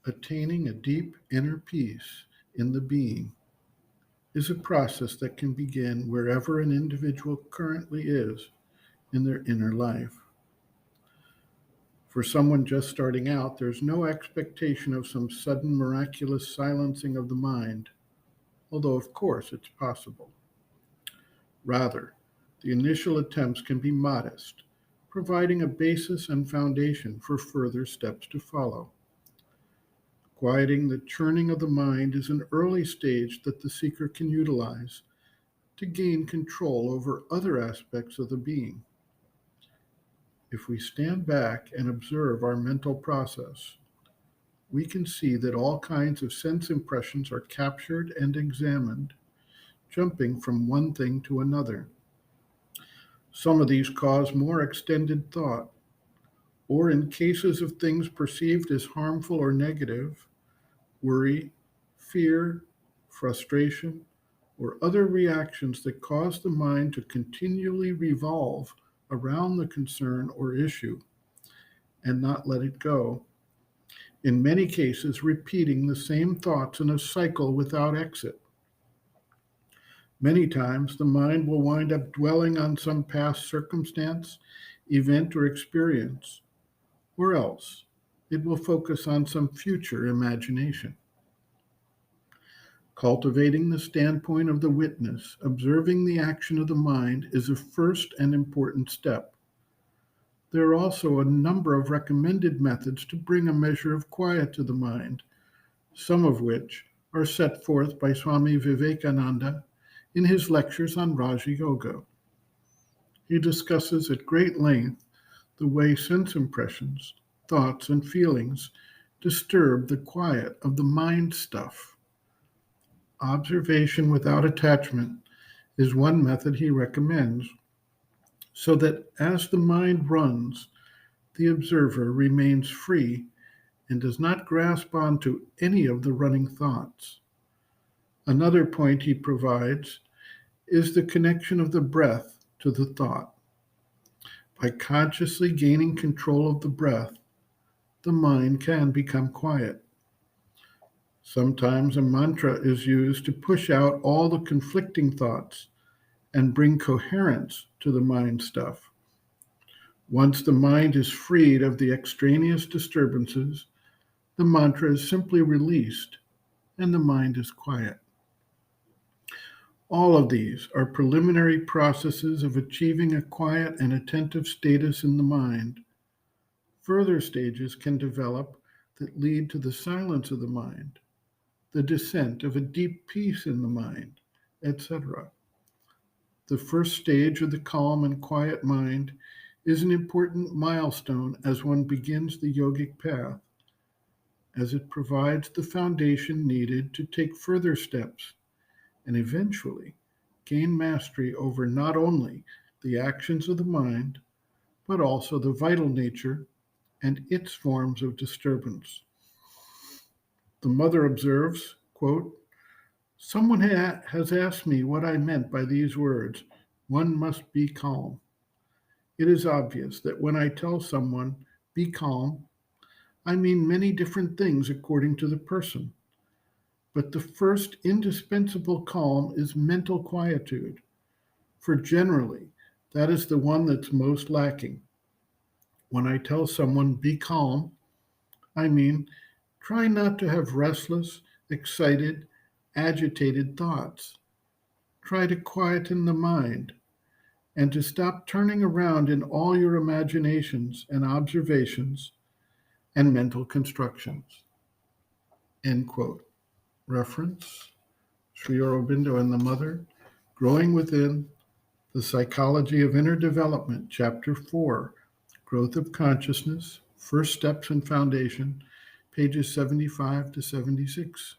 Attaining a deep inner peace in the being is a process that can begin wherever an individual currently is in their inner life. For someone just starting out, there's no expectation of some sudden miraculous silencing of the mind, although, of course, it's possible. Rather, the initial attempts can be modest, providing a basis and foundation for further steps to follow. Quieting the churning of the mind is an early stage that the seeker can utilize to gain control over other aspects of the being. If we stand back and observe our mental process, we can see that all kinds of sense impressions are captured and examined, jumping from one thing to another. Some of these cause more extended thought, or in cases of things perceived as harmful or negative, worry, fear, frustration, or other reactions that cause the mind to continually revolve around the concern or issue and not let it go. In many cases, repeating the same thoughts in a cycle without exit. Many times, the mind will wind up dwelling on some past circumstance, event, or experience, or else it will focus on some future imagination. Cultivating the standpoint of the witness, observing the action of the mind, is a first and important step. There are also a number of recommended methods to bring a measure of quiet to the mind, some of which are set forth by Swami Vivekananda in his lectures on Raja Yoga. He discusses at great length the way sense impressions, thoughts, and feelings disturb the quiet of the mind stuff. Observation without attachment is one method he recommends, so that as the mind runs, the observer remains free and does not grasp onto any of the running thoughts. Another point he provides is the connection of the breath to the thought. By consciously gaining control of the breath, the mind can become quiet. Sometimes a mantra is used to push out all the conflicting thoughts and bring coherence to the mind stuff. Once the mind is freed of the extraneous disturbances, the mantra is simply released and the mind is quiet. All of these are preliminary processes of achieving a quiet and attentive status in the mind. Further stages can develop that lead to the silence of the mind, the descent of a deep peace in the mind, etc. The first stage of the calm and quiet mind is an important milestone as one begins the yogic path, as it provides the foundation needed to take further steps and eventually gain mastery over not only the actions of the mind, but also the vital nature and its forms of disturbance. The mother observes, quote, "Someone has asked me what I meant by these words, 'One must be calm.' It is obvious that when I tell someone, 'Be calm,' I mean many different things according to the person. But the first indispensable calm is mental quietude, for generally that is the one that's most lacking. When I tell someone, 'Be calm,' I mean try not to have restless, excited, agitated thoughts. Try to quieten the mind and to stop turning around in all your imaginations and observations and mental constructions." End quote. Reference, Sri Aurobindo and the Mother, Growing Within, The Psychology of Inner Development, Chapter 4, Growth of Consciousness, First Steps and Foundation, pages 75 to 76.